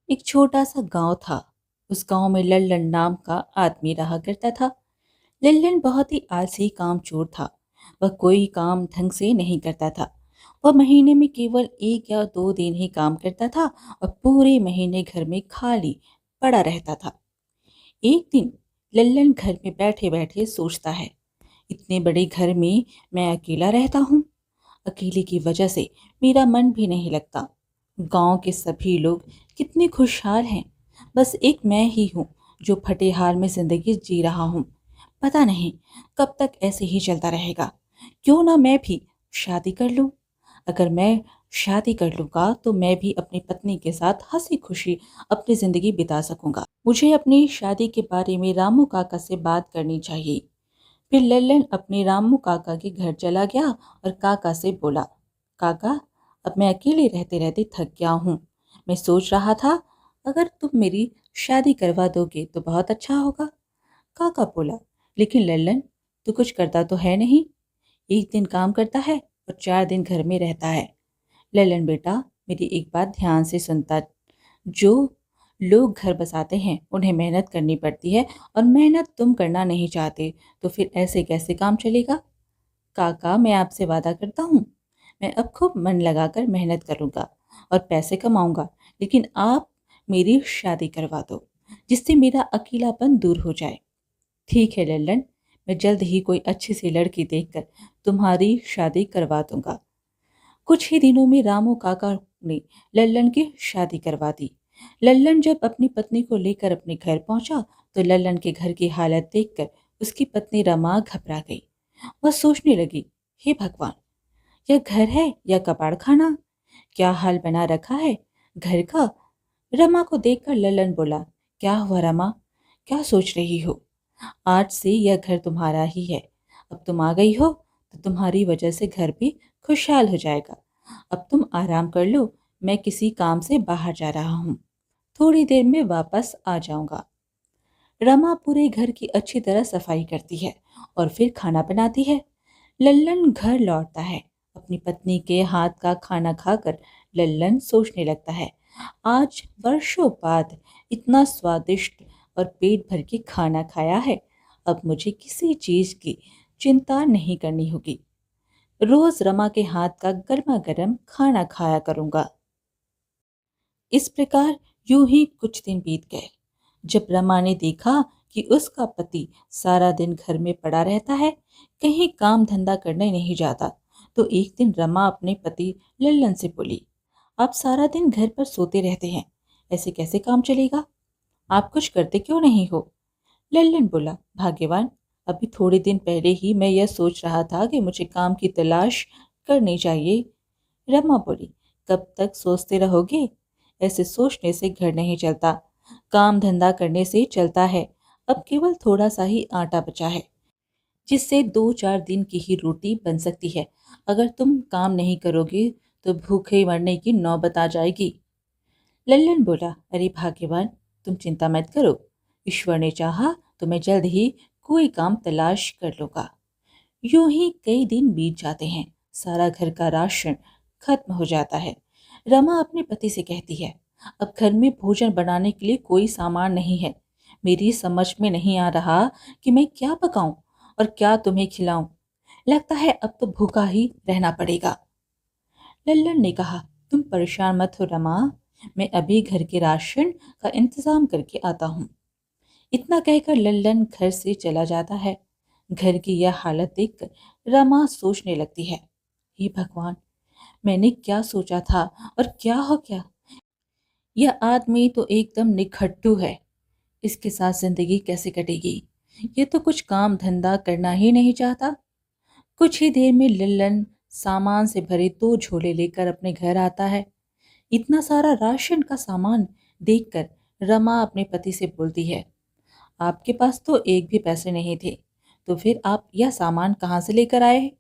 एक छोटा सा गांव था। उस गांव में लल्लन नाम का आदमी रहा करता था। लल्लन बहुत ही आलसी कामचोर था। वह कोई काम ढंग से नहीं करता था। वह महीने में केवल 1 या 2 दिन ही काम करता था और पूरे महीने घर में खाली पड़ा रहता था। एक दिन लल्लन घर में बैठे बैठे सोचता है, इतने बड़े घर में मैं अकेला रहता हूँ। अकेले की वजह से मेरा मन भी नहीं लगता। गांव के सभी लोग कितने खुशहाल हैं, बस एक मैं ही हूँ जो फटे हाल में जिंदगी जी रहा हूँ। पता नहीं कब तक ऐसे ही चलता रहेगा। क्यों ना मैं भी शादी कर लूं। अगर मैं शादी कर लूंगा तो मैं भी अपनी पत्नी के साथ हंसी खुशी अपनी जिंदगी बिता सकूंगा। मुझे अपनी शादी के बारे में रामू काका से बात करनी चाहिए। फिर लल्लन अपने रामू काका के घर चला गया और काका से बोला, काका, अब मैं अकेले रहते रहते थक गया हूँ। मैं सोच रहा था अगर तुम मेरी शादी करवा दोगे तो बहुत अच्छा होगा। काका बोला, लेकिन लल्लन, तू कुछ करता तो है नहीं। एक दिन काम करता है और 4 दिन घर में रहता है। लल्लन बेटा, मेरी एक बात ध्यान से सुनता। जो लोग घर बसाते हैं उन्हें मेहनत करनी पड़ती है और मेहनत तुम करना नहीं चाहते, तो फिर ऐसे कैसे काम चलेगा। काका, मैं आपसे वादा करता हूँ, मैं अब खूब मन लगाकर मेहनत करूँगा और पैसे कमाऊँगा, लेकिन आप मेरी शादी करवा दो जिससे मेरा अकेलापन दूर हो जाए। ठीक है लल्लन, मैं जल्द ही कोई अच्छी सी लड़की देखकर तुम्हारी शादी करवा दूंगा। कुछ ही दिनों में रामू काका ने लल्लन की शादी करवा दी। लल्लन जब अपनी पत्नी को लेकर अपने घर पहुंचा तो लल्लन के घर की हालत देखकर उसकी पत्नी रमा घबरा गई। वह सोचने लगी, हे भगवान, यह घर है या कबाड़ खाना? क्या हाल बना रखा है घर का। रमा को देखकर लल्लन बोला, क्या हुआ रमा, क्या सोच रही हो? आज से यह घर तुम्हारा ही है। अब तुम आ गई हो तो तुम्हारी वजह से घर भी खुशहाल हो जाएगा। अब तुम आराम कर लो, मैं किसी काम से बाहर जा रहा हूँ, थोड़ी देर में वापस आ जाऊंगा। रमा पूरे घर की अच्छी तरह सफाई करती है और फिर खाना बनाती है। लल्लन घर लौटता है। अपनी पत्नी के हाथ का खाना खाकर लल्लन सोचने लगता है, आज वर्षों बाद इतना स्वादिष्ट और पेट भर के खाना खाया है। अब मुझे किसी चीज की चिंता नहीं करनी होगी। रोज रमा के हाथ का गर्मा गर्म खाना खाया करूंगा। इस प्रकार यूं ही कुछ दिन बीत गए। जब रमा ने देखा कि उसका पति सारा दिन घर में पड़ा रहता है, कहीं काम धंधा करने नहीं जाता, तो एक दिन रमा अपने पति लल्लन से बोली, आप सारा दिन घर पर सोते रहते हैं, ऐसे कैसे काम चलेगा? आप कुछ करते क्यों नहीं हो? लल्लन बोला, भाग्यवान, अभी थोड़े दिन पहले ही मैं यह सोच रहा था कि मुझे काम की तलाश करनी चाहिए। रमा बोली, कब तक सोचते रहोगे? ऐसे सोचने से घर नहीं चलता, काम धंधा करने से चलता है। अब केवल थोड़ा सा ही आटा बचा है जिससे 2-4 दिन की ही रोटी बन सकती है। अगर तुम काम नहीं करोगे तो भूखे मरने की नौबत आ जाएगी। लल्लन बोला, अरे भाग्यवान, तुम चिंता मत करो, ईश्वर ने चाहा तो मैं जल्द ही कोई काम तलाश कर लूंगा। यूं ही कई दिन बीत जाते हैं। सारा घर का राशन खत्म हो जाता है। रमा अपने पति से कहती है, अब घर में भोजन बनाने के लिए कोई सामान नहीं है। मेरी समझ में नहीं आ रहा कि मैं क्या पकाऊं और क्या तुम्हें खिलाऊं। लगता है अब तो भूखा ही रहना पड़ेगा। लल्लन ने कहा, तुम परेशान मत हो रमा, मैं अभी घर के राशन का इंतजाम करके आता हूँ। इतना कहकर लल्लन घर से चला जाता है। घर की यह हालत देखकर रमा सोचने लगती है, हे भगवान, मैंने क्या सोचा था और क्या हो गया। यह आदमी तो एकदम निखट्टू है, इसके साथ जिंदगी कैसे कटेगी। ये तो कुछ काम धंधा करना ही नहीं चाहता। कुछ ही देर में लल्लन सामान से भरे 2 झोले लेकर अपने घर आता है। इतना सारा राशन का सामान देखकर रमा अपने पति से बोलती है, आपके पास तो एक भी पैसे नहीं थे, तो फिर आप यह सामान कहाँ से लेकर आए?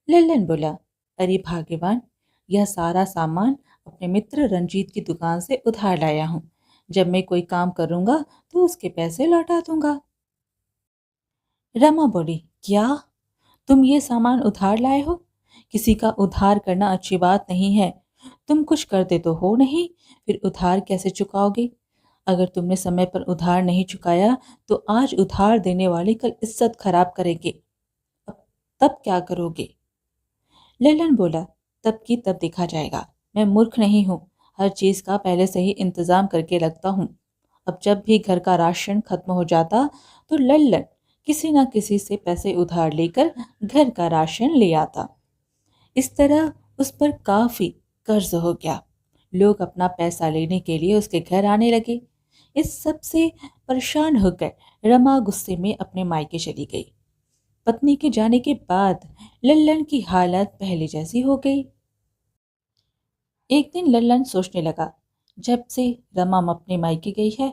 लल्लन बोला, अरे भाग्यवान, यह सारा सामान अपने मित्र रंजीत की दुकान से उधार लाया हूँ। जब मैं कोई काम करूंगा तो उसके पैसे लौटा दूंगा। रमा बोली, क्या तुम ये सामान उधार लाए हो? किसी का उधार करना अच्छी बात नहीं है। तुम कुछ करते तो हो नहीं, फिर उधार कैसे चुकाओगे? अगर तुमने समय पर उधार नहीं चुकाया तो आज उधार देने वाले कल इज्जत खराब करेंगे। अब तब क्या करोगे? ललन बोला, तब की तब देखा जाएगा। मैं मूर्ख नहीं हूँ, हर चीज का पहले से ही इंतजाम करके रखता हूँ। अब जब भी घर का राशन खत्म हो जाता तो लल्लन किसी न किसी से पैसे उधार लेकर घर का राशन ले आता। इस तरह उस पर काफी कर्ज हो गया। लोग अपना पैसा लेने के लिए उसके घर आने लगे। इस सब से परेशान होकर रमा गुस्से में अपने मायके चली गई। पत्नी के जाने के बाद लल्लन की हालत पहले जैसी हो गई। एक दिन लल्लन सोचने लगा, जब से रमा अपने मायके गई है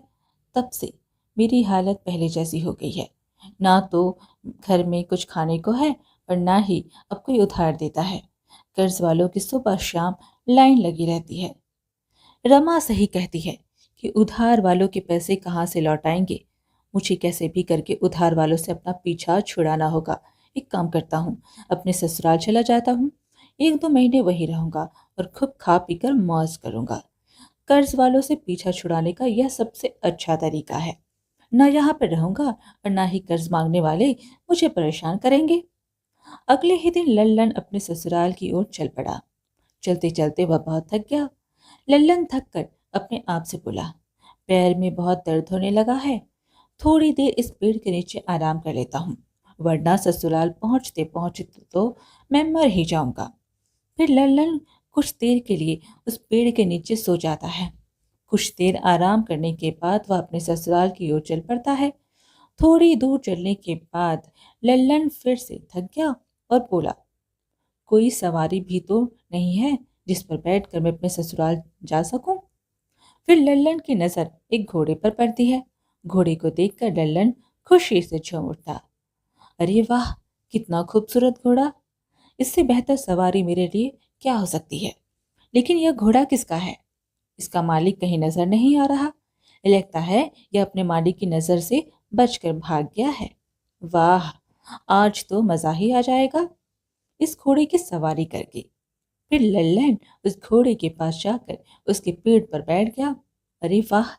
तब से मेरी हालत पहले जैसी हो गई है। ना तो घर में कुछ खाने को है और ना ही अब कोई उधार देता है। कर्ज वालों की सुबह शाम लाइन लगी रहती है। रमा सही कहती है कि उधार वालों के पैसे कहाँ से लौटाएंगे। मुझे कैसे भी करके उधार वालों से अपना पीछा छुड़ाना होगा। एक काम करता हूँ, अपने ससुराल चला जाता हूँ, 1-2 महीने वहीं रहूंगा और खूब खा पीकर मौज करूंगा। कर्ज वालों से पीछा छुड़ाने का यह सबसे अच्छा तरीका है। न यहाँ पर रहूंगा और ना ही कर्ज मांगने वाले मुझे परेशान करेंगे। अगले ही दिन लल्लन अपने ससुराल की ओर चल पड़ा। चलते चलते वह बहुत थक गया। लल्लन थक कर अपने आप से बोला, पैर में बहुत दर्द होने लगा है, थोड़ी देर इस पेड़ के नीचे आराम कर लेता हूँ, वरना ससुराल पहुंचते पहुंचते तो मैं मर ही जाऊंगा। फिर लल्लन कुछ देर के लिए उस पेड़ के नीचे सो जाता है। कुछ देर आराम करने के बाद वह अपने ससुराल की ओर चल पड़ता है। थोड़ी दूर चलने के बाद लल्लन फिर से थक गया और बोला, कोई सवारी भी तो नहीं है जिस पर बैठकर मैं अपने ससुराल जा सकूं। फिर लल्लन की नजर एक घोड़े पर पड़ती है। घोड़े को देखकर लल्लन खुशी से झूम उठता। अरे वाह, कितना खूबसूरत घोड़ा! इससे बेहतर सवारी मेरे लिए क्या हो सकती है। लेकिन यह घोड़ा किसका है? इसका मालिक कहीं नजर नहीं आ रहा। लगता है यह अपने मालिक की नजर से बचकर भाग गया है। वाह, आज तो मजा ही आ जाएगा इस घोड़े की सवारी करके। फिर लल्लन उस घोड़े के पास जाकर उसके पीठ पर बैठ गया। अरे वाह,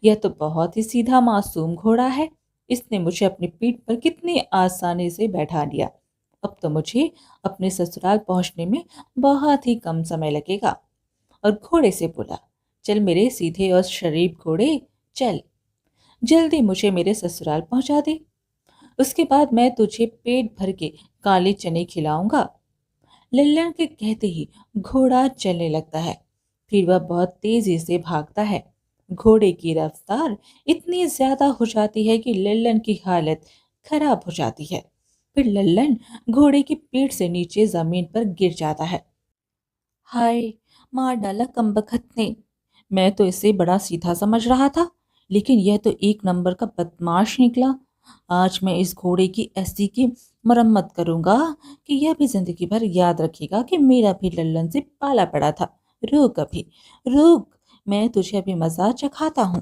यह तो बहुत ही सीधा मासूम घोड़ा है। इसने मुझे अपनी पीठ पर कितनी आसानी से बैठा लिया। अब तो मुझे अपने ससुराल पहुंचने में बहुत ही कम समय लगेगा। और घोड़े से बोला, चल मेरे सीधे और शरीफ घोड़े, चल जल्दी मुझे मेरे ससुराल पहुंचा दे। उसके बाद मैं तुझे पेट भर के काले चने खिलाऊंगा। लल्लन के कहते ही घोड़ा चलने लगता है। फिर वह बहुत तेजी से भागता है। घोड़े की रफ्तार इतनी ज्यादा हो जाती है कि लल्लन की हालत खराब हो जाती है। फिर लल्लन घोड़े की पीठ से नीचे जमीन पर गिर जाता है। हाय, मार डाला कमबख्त ने। मैं तो इसे बड़ा सीधा समझ रहा था, लेकिन यह तो एक नंबर का बदमाश निकला। आज मैं इस घोड़े की ऐसी की मरम्मत करूंगा कि यह भी जिंदगी भर याद रखेगा कि मेरा भी लल्लन से पाला पड़ा था। रुक अभी, रुक, मैं तुझे अभी मजा चखाता हूँ।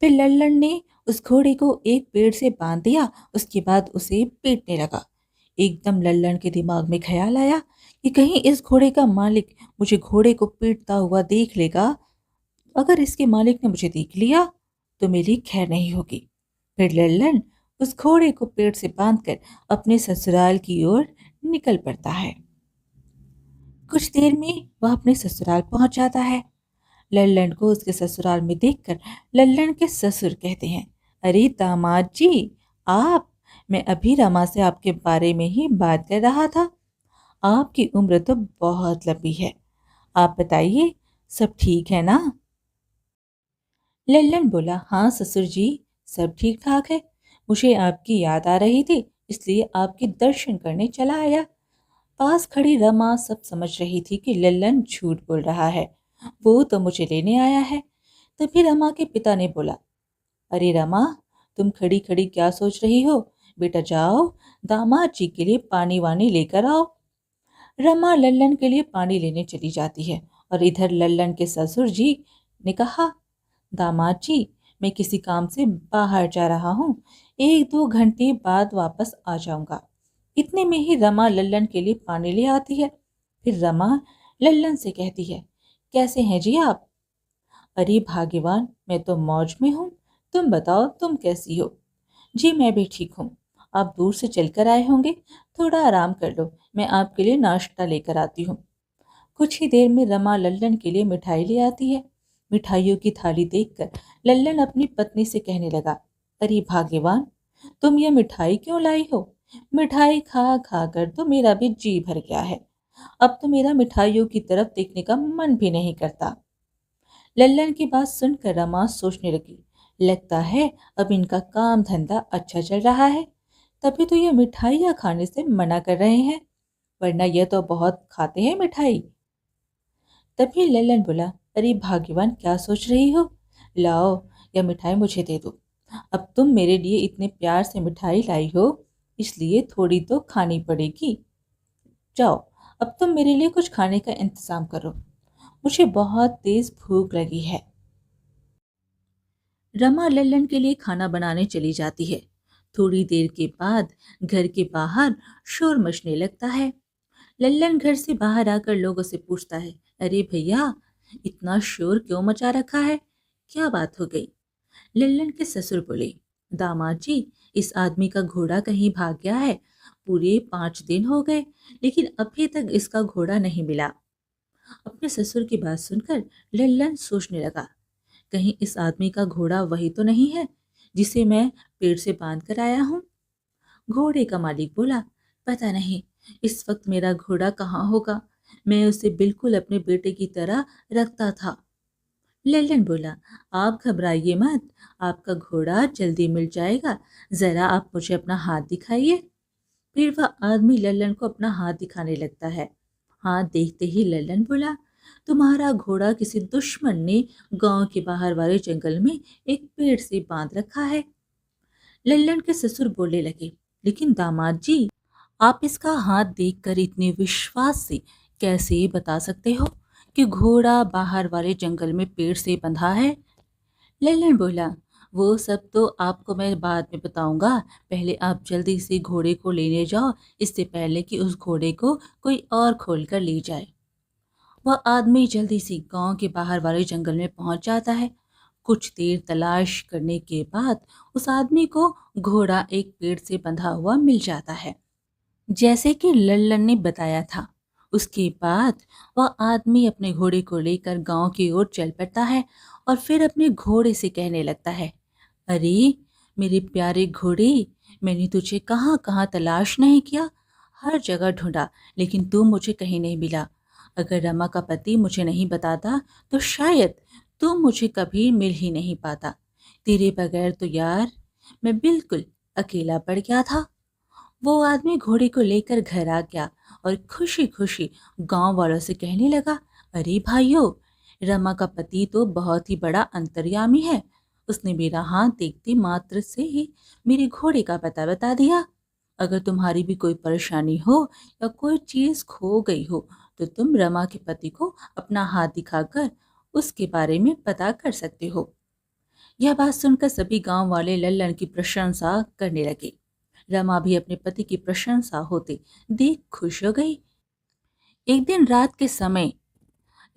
फिर लल्लन ने उस घोड़े को एक पेड़ से बांध दिया। उसके बाद उसे पीटने लगा। एकदम लल्लन के दिमाग में ख्याल आया कि कहीं इस घोड़े का मालिक मुझे घोड़े को पीटता हुआ देख लेगा। अगर इसके मालिक ने मुझे देख लिया तो मेरी खैर नहीं होगी। फिर लल्लन उस घोड़े को पेड़ से बांधकर अपने ससुराल की ओर निकल पड़ता है। कुछ देर में वह अपने ससुराल पहुंच जाता है। लल्लन को उसके ससुराल में देखकर लल्लन के ससुर कहते हैं, अरे दामाद जी, आप! मैं अभी रमा से आपके बारे में ही बात कर रहा था। आपकी उम्र तो बहुत लंबी है। आप बताइए, सब ठीक है ना? लल्लन बोला, हाँ ससुर जी, सब ठीक ठाक है। मुझे आपकी याद आ रही थी, इसलिए आपके दर्शन करने चला आया। पास खड़ी रमा सब समझ रही थी कि लल्लन झूठ बोल रहा है। वो तो मुझे लेने आया है। तभी रमा के पिता ने बोला, अरे रमा, तुम खड़ी खड़ी क्या सोच रही हो? बेटा जाओ, दामाद जी के लिए पानी वानी लेकर आओ। रमा लल्लन के लिए पानी लेने चली जाती है और इधर लल्लन के ससुर जी ने कहा, दामाद जी, मैं किसी काम से बाहर जा रहा हूँ, 1-2 घंटे बाद वापस आ जाऊंगा। इतने में ही रमा लल्लन के लिए पानी ले आती है। फिर रमा लल्लन से कहती है, कैसे हैं जी आप? अरे भाग्यवान, मैं तो मौज में हूँ। तुम बताओ, तुम कैसी हो? जी मैं भी ठीक हूँ। आप दूर से चलकर आए होंगे, थोड़ा आराम कर लो, मैं आपके लिए नाश्ता लेकर आती हूँ। कुछ ही देर में रमा लल्लन के लिए मिठाई ले आती है। मिठाइयों की थाली देखकर लल्लन अपनी पत्नी से कहने लगा, अरे भाग्यवान, तुम ये मिठाई क्यों लाई हो? मिठाई खा खा कर तो मेरा भी जी भर गया है। अब तो मेरा मिठाइयों की तरफ देखने का मन भी नहीं करता। लल्लन की बात सुनकर रमा सोचने लगी, लगता है अब इनका काम धंधा अच्छा चल रहा है, तभी तो ये मिठाइयाँ खाने से मना कर रहे हैं, वरना यह तो बहुत खाते हैं मिठाई। तभी लल्लन बोला, अरे भाग्यवान, क्या सोच रही हो? लाओ, यह मिठाई मुझे दे दो। अब तुम मेरे लिए इतने प्यार से मिठाई लाई हो, इसलिए थोड़ी तो खानी पड़ेगी। जाओ, अब तुम मेरे लिए कुछ खाने का इंतजाम करो, मुझे बहुत तेज भूख लगी है। रमा लल्लन के लिए खाना बनाने चली जाती है। थोड़ी देर के बाद घर के बाहर शोर मचने लगता है। लल्लन घर से बाहर आकर लोगों से पूछता है, अरे भैया, इतना शोर क्यों मचा रखा है? क्या बात हो गई? लल्लन के ससुर बोले, दामाद जी, इस आदमी का घोड़ा कहीं भाग गया है। पूरे 5 दिन हो गए, लेकिन अभी तक इसका घोड़ा नहीं मिला। अपने ससुर की बात सुनकर लल्लन सोचने लगा, कहीं इस आदमी का घोड़ा वही तो नहीं है जिसे मैं पेड़ से बांध कर आया हूँ। घोड़े का मालिक बोला, पता नहीं इस वक्त मेरा घोड़ा कहाँ होगा, मैं उसे बिल्कुल अपने बेटे की तरह रखता था। लल्लन बोला, आप घबराइए मत, आपका घोड़ा जल्दी मिल जाएगा, जरा आप मुझे अपना हाथ दिखाइए। फिर वह आदमी लल्लन को अपना हाथ दिखाने लगता है। हाथ देखते ही लल्लन बोला, तुम्हारा घोड़ा किसी दुश्मन ने गांव के बाहर वाले जंगल में एक पेड़ से बांध रखा है। लल्लन के ससुर बोलने लगे, लेकिन दामाद जी, आप इसका हाथ देखकर इतने विश्वास से कैसे बता सकते हो कि घोड़ा बाहर वाले जंगल में पेड़ से बंधा है? लल्लन बोला, वो सब तो आपको मैं बाद में बताऊंगा, पहले आप जल्दी से घोड़े को लेने जाओ, इससे पहले कि उस घोड़े को कोई और खोल कर ले जाए। वह आदमी जल्दी से गांव के बाहर वाले जंगल में पहुंच जाता है। कुछ देर तलाश करने के बाद उस आदमी को घोड़ा एक पेड़ से बंधा हुआ मिल जाता है, जैसे कि लल्लन ने बताया था। उसके बाद वह आदमी अपने घोड़े को लेकर गांव की ओर चल पड़ता है और फिर अपने घोड़े से कहने लगता है, अरे मेरे प्यारे घोड़े, मैंने तुझे कहाँ कहाँ तलाश नहीं किया, हर जगह ढूंढा, लेकिन तू मुझे कहीं नहीं मिला। अगर रमा का पति मुझे नहीं बताता तो शायद तू मुझे कभी मिल ही नहीं पाता। तेरे बगैर तो यार मैं बिल्कुल अकेला पड़ गया था। वो आदमी घोड़े को लेकर घर आ गया और खुशी खुशी गांव वालों से कहने लगा, अरे भाइयों, रमा का पति तो बहुत ही बड़ा अंतर्यामी है। उसने मेरा हाथ देखते मात्र से ही मेरे घोड़े का पता बता दिया। अगर तुम्हारी भी कोई परेशानी हो या कोई चीज खो गई हो तो तुम रमा के पति को अपना हाथ दिखाकर उसके बारे में पता कर सकते हो। यह बात सुनकर सभी गांव वाले लल्लन की प्रशंसा करने लगे। रमा भी अपने पति की प्रशंसा होते देख खुश हो गई। एक दिन रात के समय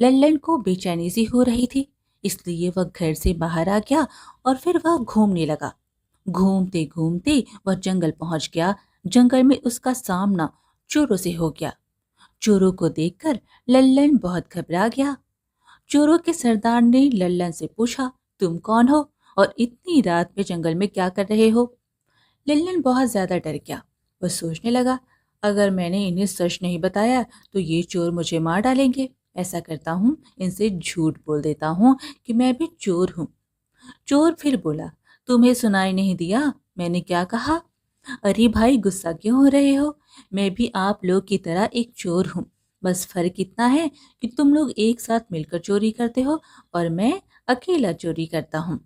लल्लन को बेचैनी सी हो रही थी, इसलिए वह घर से बाहर आ गया और फिर वह घूमने लगा। घूमते घूमते वह जंगल पहुंच गया। जंगल में उसका सामना चोरों से हो गया। चोरों को देखकर लल्लन बहुत घबरा गया। चोरों के सरदार ने लल्लन से पूछा, तुम कौन हो और इतनी रात में जंगल में क्या कर रहे हो? लल्लन बहुत ज्यादा डर गया। वह सोचने लगा, अगर मैंने इन्हें सच नहीं बताया तो ये चोर मुझे मार डालेंगे। ऐसा करता हूँ, इनसे झूठ बोल देता हूँ कि मैं भी चोर हूँ। चोर फिर बोला, तुम्हें सुनाई नहीं दिया मैंने क्या कहा? अरे भाई, गुस्सा क्यों हो रहे हो? मैं भी आप लोग की तरह एक चोर हूँ। बस फर्क इतना है कि तुम लोग एक साथ मिलकर चोरी करते हो और मैं अकेला चोरी करता हूँ।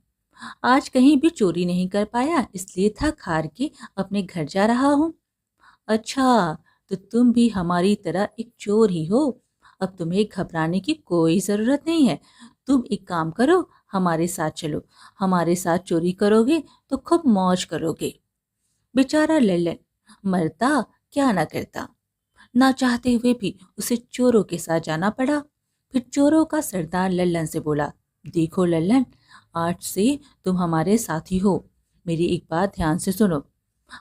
आज कहीं भी चोरी नहीं कर पाया, इसलिए थक हार के अपने घर जा रहा हूँ। अच्छा, तो तुम भी हमारी तरह एक चोर ही हो। अब तुम्हें घबराने की कोई ज़रूरत नहीं है। तुम एक काम करो, हमारे साथ चलो। हमारे साथ चोरी करोगे तो खूब मौज करोगे। बेचारा लल्लन मरता क्या ना करता, ना चाहते हुए भी उसे चोरों के साथ जाना पड़ा। फिर चोरों का सरदार लल्लन से बोला, देखो लल्लन, आज से तुम हमारे साथी हो। मेरी एक बात ध्यान से सुनो।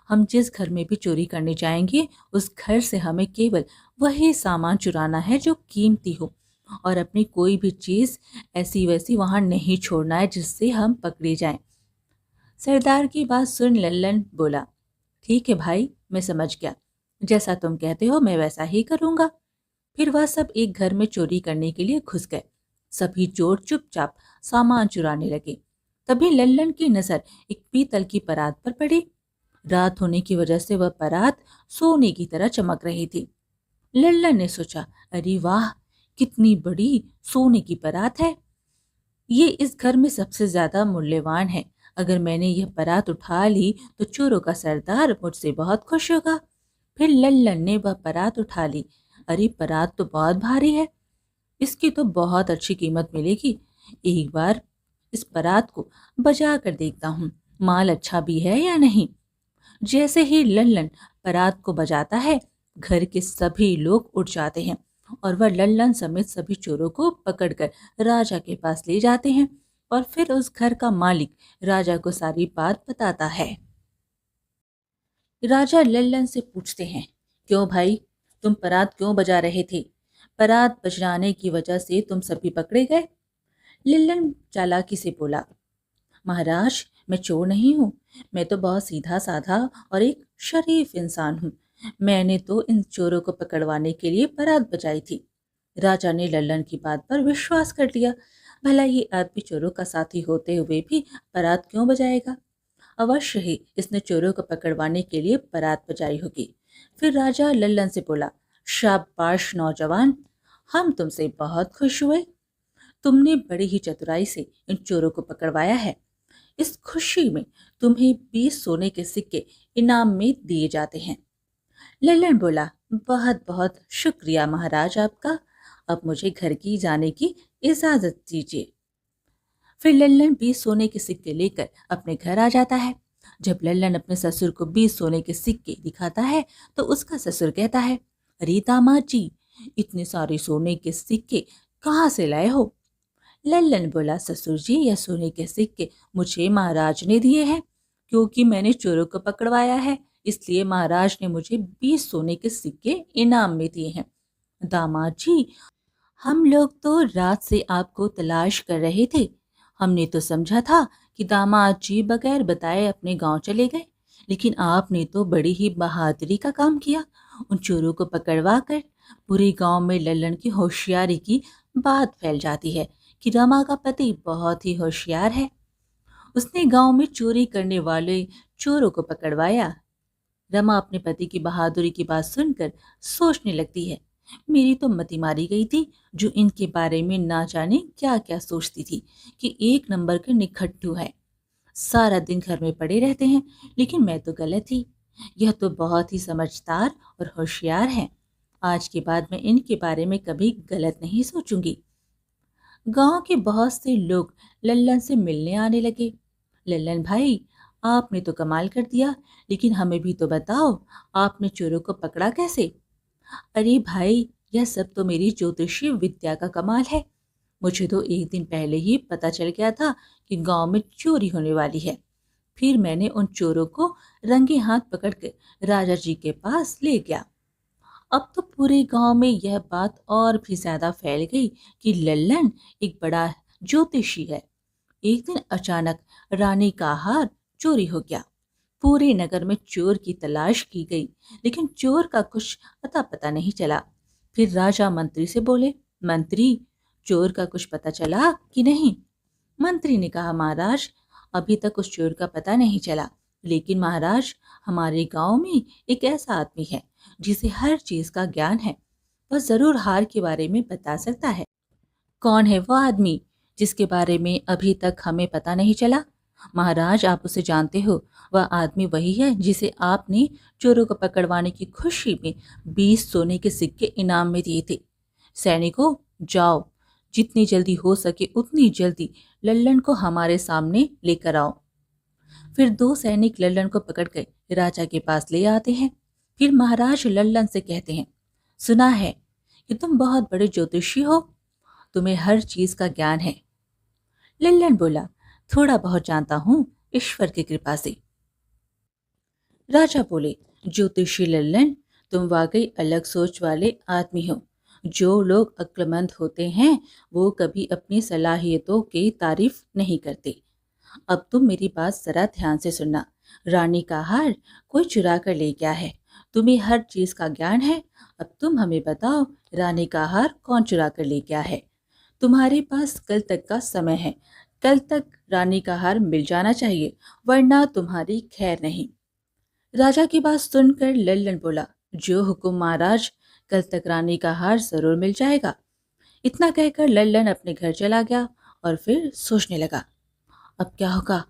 हम जिस घर में भी चोरी करने जाएंगे, उस घर से हमें केवल वही सामान चुराना है जो कीमती हो, और अपनी कोई भी चीज ऐसी वैसी वहां नहीं छोड़ना है जिससे हम पकड़े जाएं। सरदार की बात सुन लल्लन बोला, ठीक है भाई, मैं समझ गया। जैसा तुम कहते हो मैं वैसा ही करूंगा। फिर वह सब एक घर में चोरी करने के लिए घुस गए। सभी चोर चुपचाप सामान चुराने लगे। तभी लल्लन की नजर एक पीतल की परात पर पड़ी। रात होने की वजह से वह परात सोने की तरह चमक रही थी। लल्लन ने सोचा, अरे वाह, कितनी बड़ी सोने की परात है। ये इस घर में सबसे ज्यादा मूल्यवान है। अगर मैंने यह परात उठा ली तो चोरों का सरदार मुझसे बहुत खुश होगा। फिर लल्लन ने वह परात उठा ली। अरे परात तो बहुत भारी है, इसकी तो बहुत अच्छी कीमत मिलेगी। एक बार इस परात को बजा कर देखता हूँ, माल अच्छा भी है या नहीं। जैसे ही लल्लन परात को बजाता है, घर के सभी लोग उठ जाते हैं और वह लल्लन समेत सभी चोरों को पकड़कर राजा के पास ले जाते हैं। और फिर उस घर का मालिक राजा को सारी बात बताता है। राजा लल्लन से पूछते हैं, क्यों भाई, तुम परात क्यों बजा रहे थे? परात बजाने की वजह से तुम सभी पकड़े गए। लल्लन चालाकी से बोला, महाराज, मैं चोर नहीं हूँ। मैं तो बहुत सीधा साधा और एक शरीफ इंसान हूँ। मैंने तो इन चोरों को पकड़वाने के लिए परात बजाई थी। राजा ने लल्लन की बात पर विश्वास कर लिया। भला ये आदमी चोरों का साथी होते हुए भी परात क्यों बजाएगा? अवश्य ही इसने चोरों को पकड़वाने के लिए परात बजाई होगी। फिर राजा लल्लन से बोला, शाबाश नौजवान, हम तुमसे बहुत खुश हुए। तुमने बड़ी ही चतुराई से इन चोरों को पकड़वाया है। इस खुशी में तुम्हें 20 सोने के सिक्के इनाम में दिए जाते हैं। लल्लन बोला, बहुत बहुत शुक्रिया महाराज आपका। अब मुझे घर की जाने की इजाजत दीजिए। फिर लल्लन 20 सोने के सिक्के लेकर अपने घर आ जाता है। जब लल्लन अपने ससुर को 20 सोने के सिक्के दिखाता है तो उसका ससुर कहता है, अरे दामाद जी, इतने सारे सोने के सिक्के कहाँ से लाए हो? लल्लन बोला, ससुर जी, यह सोने के सिक्के मुझे महाराज ने दिए हैं। क्योंकि मैंने चोरों को पकड़वाया है, इसलिए महाराज ने मुझे 20 सोने के सिक्के इनाम में दिए हैं। दामाद जी, हम लोग तो रात से आपको तलाश कर रहे थे। हमने तो समझा था कि दामाद जी बगैर बताए अपने गांव चले गए, लेकिन आपने तो बड़ी ही बहादुरी का काम किया। उन चोरों को पकड़वा कर पूरे गांव में लल्लन की होशियारी की बात फैल जाती है कि रमा का पति बहुत ही होशियार है। उसने गांव में चोरी करने वाले चोरों को पकड़वाया। रमा अपने पति की बहादुरी की बात सुनकर सोचने लगती है, मेरी तो मति मारी गई थी, जो इनके बारे में ना जाने क्या क्या सोचती थी कि एक नंबर के निखट्टू है, सारा दिन घर में पड़े रहते हैं। लेकिन मैं तो गलत थी। यह तो बहुत ही समझदार और होशियार है। आज के बाद मैं इनके बारे में कभी गलत नहीं सोचूंगी। गांव के बहुत से लोग लल्लन से मिलने आने लगे। लल्लन भाई, आपने तो कमाल कर दिया, लेकिन हमें भी तो बताओ, आपने चोरों को पकड़ा कैसे? अरे भाई, यह सब तो मेरी ज्योतिषीय विद्या का कमाल है। मुझे तो एक दिन पहले ही पता चल गया था कि गांव में चोरी होने वाली है। फिर मैंने उन चोरों को रंगे हाथ पकड़कर राजा जी के पास ले गया। अब तो पूरे गांव में यह बात और भी ज्यादा फैल गई कि लल्लन एक बड़ा ज्योतिषी है। एक दिन अचानक रानी का हार चोरी हो गया। पूरे नगर में चोर की तलाश की गई, लेकिन चोर का कुछ अता पता नहीं चला। फिर राजा मंत्री से बोले, मंत्री, चोर का कुछ पता चला कि नहीं? मंत्री ने कहा, महाराज, अभी तक उस चोर का पता नहीं चला, लेकिन महाराज, हमारे गांव में एक ऐसा आदमी है जिसे हर चीज का ज्ञान है। वह जरूर हार के बारे में बता सकता है। कौन है वो आदमी जिसके बारे में अभी तक हमें पता नहीं चला? महाराज, आप उसे जानते हो। वह आदमी वही है जिसे आपने चोरों को पकड़वाने की खुशी में 20 सोने के सिक्के इनाम में दिए थे। सैनिकों, जाओ, जितनी जल्दी हो सके उतनी जल्दी लल्लन को हमारे सामने लेकर आओ। फिर 2 सैनिक लल्लन को पकड़कर राजा के पास ले आते हैं। फिर महाराज लल्लन से कहते हैं, सुना है कि तुम बहुत बड़े ज्योतिषी हो। तुम्हें हर चीज का ज्ञान है। लल्लन बोला, थोड़ा बहुत जानता हूँ, ईश्वर की कृपा से। राजा बोले, ज्योतिषी लल्लन, तुम वाकई अलग सोच वाले आदमी हो। जो लोग अक्लमंद होते हैं वो कभी अपनी सलाहियतों की तारीफ नहीं करते। अब तुम मेरी बात जरा ध्यान से सुनना। रानी का हार कोई चुरा कर ले गया है। तुम्हें हर चीज का ज्ञान है। अब तुम हमें बताओ, रानी का हार कौन चुरा कर ले गया है? तुम्हारे पास कल तक का समय है। कल तक रानी का हार मिल जाना चाहिए, वरना तुम्हारी खैर नहीं। राजा की बात सुनकर लल्लन बोला, जो हुकुम महाराज, कल तक रानी का हार जरूर मिल जाएगा। इतना कहकर लल्लन अपने घर चला गया और फिर सोचने लगा, अब क्या होगा?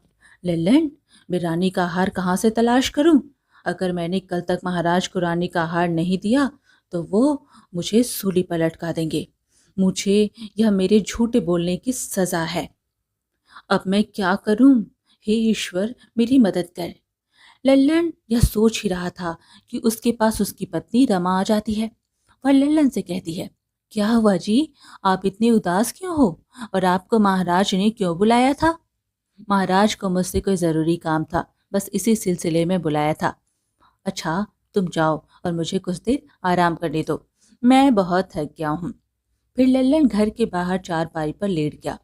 लल्लन, मैं रानी का हार कहाँ से तलाश करूं? अगर मैंने कल तक महाराज को रानी का हार नहीं दिया तो वो मुझे सूली पर लटका देंगे। मुझे यह मेरे झूठे बोलने की सजा है। अब मैं क्या करूं? हे ईश्वर, मेरी मदद कर। लल्लन यह सोच ही रहा था कि उसके पास उसकी पत्नी रमा आ जाती है। वह लल्लन से कहती है, क्या हुआ जी, आप इतने उदास क्यों हो? और आपको महाराज ने क्यों बुलाया था? महाराज को मुझसे कोई ज़रूरी काम था, बस इसी सिलसिले में बुलाया था। अच्छा, तुम जाओ और मुझे कुछ देर आराम करने दो, मैं बहुत थक गया हूँ। फिर लल्लन घर के बाहर चारपाई पर लेट गया।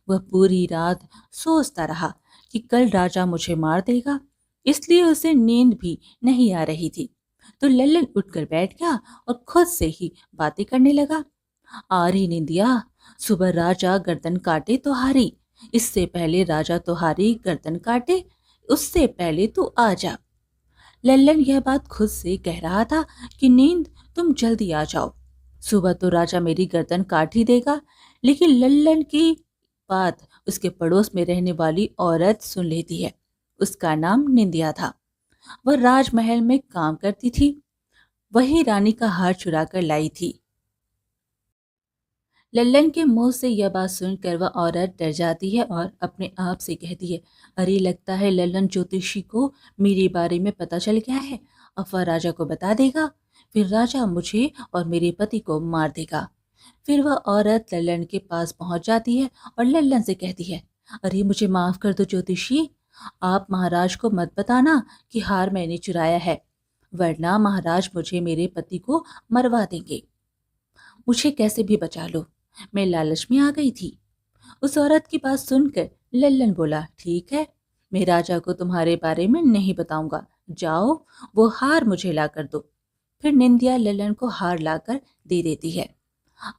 वह पूरी रात सोचता रहा कि कल राजा मुझे मार देगा, इसलिए उसे नींद भी नहीं आ रही थी। तो लल्लन उठकर बैठ गया और खुद से ही बातें करने लगा। आरी निंदिया, सुबह राजा गर्दन काटे तो हारी, इससे पहले राजा तो हारी गर्दन काटे, उससे पहले तू आ जा। लल्लन यह बात खुद से कह रहा था कि नींद, तुम जल्दी आ जाओ, सुबह तो राजा मेरी गर्दन काट ही देगा। लेकिन लल्लन की बात उसके पड़ोस में रहने वाली औरत सुन लेती है। उसका नाम निंदिया था। वह राजमहल में काम करती थी। वही रानी का हार चुरा कर लाई थी। लल्लन के मुंह से यह बात सुनकर वह औरत डर जाती है और अपने आप से कहती है, अरे लगता है लल्लन ज्योतिषी को मेरे बारे में पता चल गया है। अब वह राजा को बता देगा, फिर राजा मुझे और मेरे पति को मार देगा। फिर वह औरत लल्लन के पास पहुंच जाती है और लल्लन से कहती है, अरे मुझे माफ कर दो ज्योतिषी, आप महाराज को मत बताना कि हार मैंने चुराया है, वरना महाराज मुझे मेरे पति को मरवा देंगे। मुझे कैसे भी बचा लो, मैं लालच में आ गई थी। उस औरत की बात सुनकर लल्लन बोला, ठीक है, मैं राजा को तुम्हारे बारे में नहीं बताऊंगा, जाओ वो हार मुझे ला कर दो। फिर निंदिया लल्लन को हार लाकर दे देती है।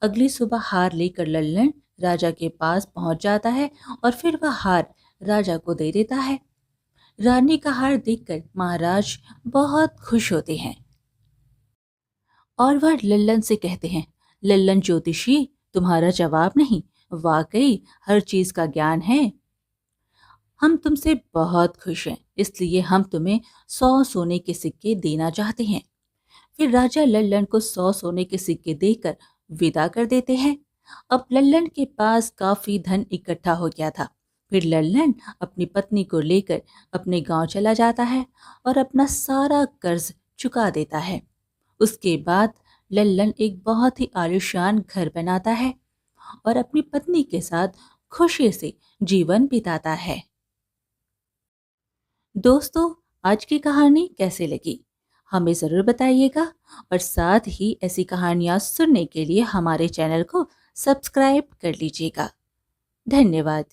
अगली सुबह हार लेकर लल्लन राजा के पास पहुंच जाता है और फिर वह हार राजा को दे देता है। रानी का हार देखकर महाराज बहुत खुश होते हैं और वह लल्लन से कहते हैं, लल्लन ज्योतिषी, तुम्हारा जवाब नहीं, वाकई हर चीज का ज्ञान है। हम तुमसे बहुत खुश हैं, इसलिए हम तुम्हें 100 सोने के सिक्के देना चाहते हैं। फिर राजा लल्लन को 100 सोने के सिक्के देकर विदा कर देते हैं। अब लल्लन के पास काफी धन इकट्ठा हो गया था। फिर लल्लन अपनी पत्नी को लेकर अपने गांव चला जाता है और अपना सारा कर्ज चुका देता है। उसके बाद लल्लन एक बहुत ही आलीशान घर बनाता है और अपनी पत्नी के साथ खुशी से जीवन बिताता है। दोस्तों, आज की कहानी कैसे लगी हमें ज़रूर बताइएगा और साथ ही ऐसी कहानियाँ सुनने के लिए हमारे चैनल को सब्सक्राइब कर लीजिएगा। धन्यवाद।